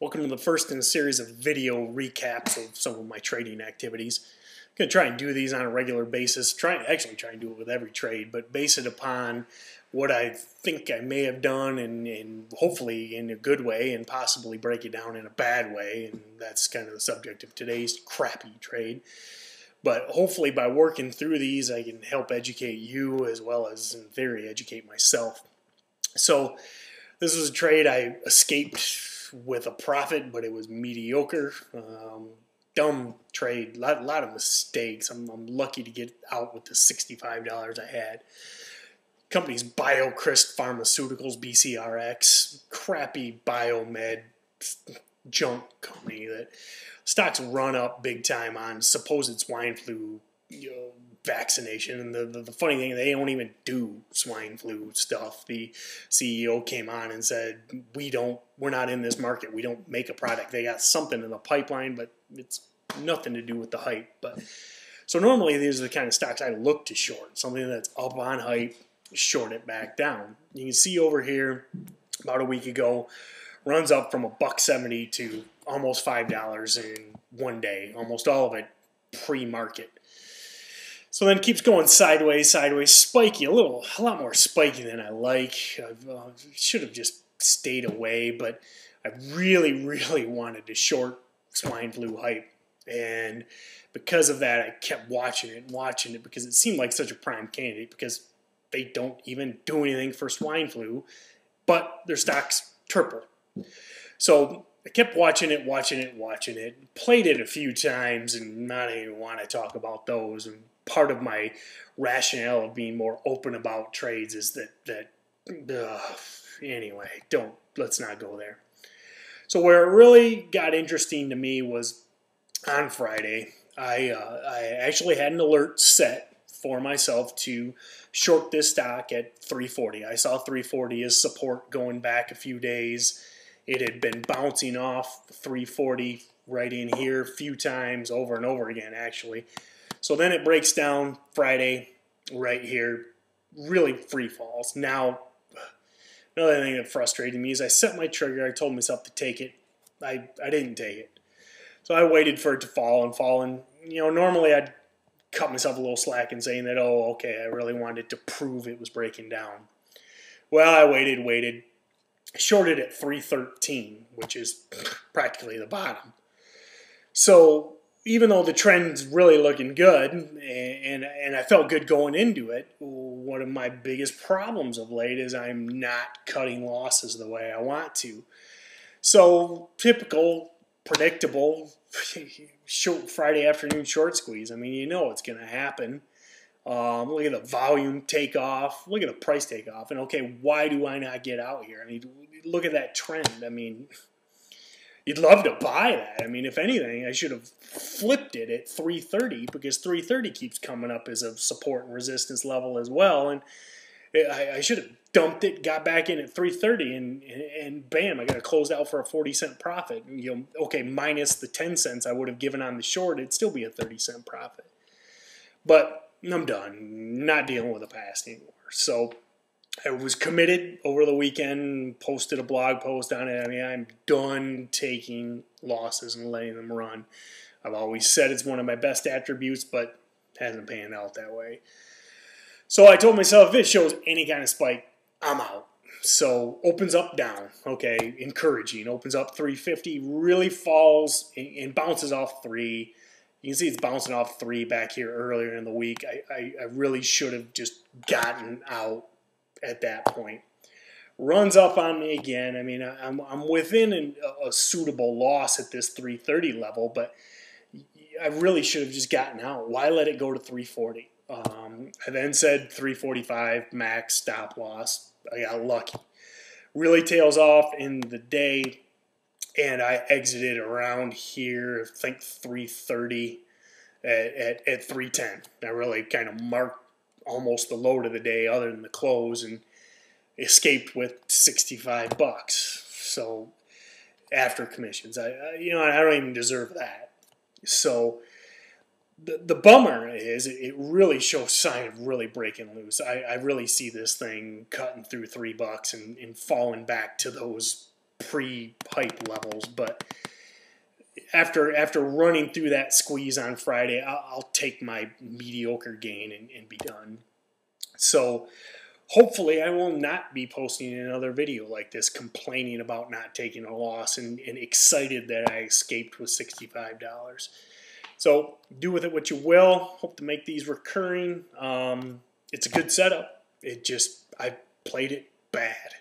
Welcome to the first in a series of video recaps of some of my trading activities. I'm going to try and do these on a regular basis, try and do it with every trade, but base it upon what I think I may have done and hopefully in a good way, and possibly break it down in a bad way, and that's kind of the subject of today's crappy trade. But hopefully by working through these, I can help educate you as well as, in theory, educate myself. So this was a trade I escaped with a profit, but it was mediocre. Dumb trade, lot of mistakes. I'm lucky to get out with the $65 I had. Company's Bcrx Pharmaceuticals, Bcrx, crappy biomed junk company that stocks run up big time on supposed swine flu vaccination. And the funny thing, they don't even do swine flu stuff. The CEO came on and said, we're not in this market. We don't make a product. They got something in the pipeline, but it's nothing to do with the hype. But so normally these are the kind of stocks I look to short, something that's up on hype, short it back down. You can see over here about a week ago, runs up from $1.70 to almost $5 in one day, almost all of it pre-market. So then it keeps going sideways, spiky, a lot more spiky than I like. I should have just stayed away, but I really wanted to short swine flu hype. And because of that, I kept watching it because it seemed like such a prime candidate, because they don't even do anything for swine flu, but their stocks triple. So I kept watching it, played it a few times, and not even want to talk about those. And part of my rationale of being more open about trades is anyway, let's not go there. So where it really got interesting to me was on Friday. I actually had an alert set for myself to short this stock at 340. I saw 340 as support going back a few days. It had been bouncing off 340 right in here a few times, over and over again, actually. So then it breaks down Friday right here, really free falls. Now, another thing that frustrated me is I set my trigger. I told myself to take it. I didn't take it. So I waited for it to fall. And normally I'd cut myself a little slack in saying that, oh, okay, I really wanted to prove it was breaking down. Well, I waited, shorted at 313, which is practically the bottom. So even though the trend's really looking good, and I felt good going into it, one of my biggest problems of late is I'm not cutting losses the way I want to. So typical, predictable, Friday afternoon short squeeze. I mean, you know it's going to happen. Look at the volume takeoff. Look at the price takeoff. And okay, why do I not get out here? I mean, look at that trend. I mean, you'd love to buy that. I mean, if anything, I should have flipped it at 330, because 330 keeps coming up as a support and resistance level as well. And I should have dumped it, got back in at 330, and bam, I got to close out for a 40-cent profit. Okay, minus the 10 cents I would have given on the short, it'd still be a 30-cent profit. But I'm done. Not dealing with the past anymore. So I was committed over the weekend, posted a blog post on it. I mean, I'm done taking losses and letting them run. I've always said it's one of my best attributes, but it hasn't panned out that way. So I told myself, if it shows any kind of spike, I'm out. So opens up down, okay, encouraging. Opens up 350, really falls and bounces off 3. You can see it's bouncing off 3 back here earlier in the week. I really should have just gotten out at that point. Runs up on me again. I mean, I'm within a suitable loss at this 330 level, but I really should have just gotten out. Why let it go to 340? I then said 345 max stop loss. I got lucky. Really tails off in the day, and I exited around here, I think 330 at 310. I really kind of marked almost the low of the day other than the close, and escaped with 65 bucks. So after commissions, I don't even deserve that. So the bummer is it really shows sign of really breaking loose. I really see this thing cutting through $3 and falling back to those pre-hype levels, but after running through that squeeze on Friday, I'll take my mediocre gain and be done. So hopefully I will not be posting another video like this complaining about not taking a loss and excited that I escaped with $65. So do with it what you will. Hope to make these recurring. It's a good setup. I played it bad.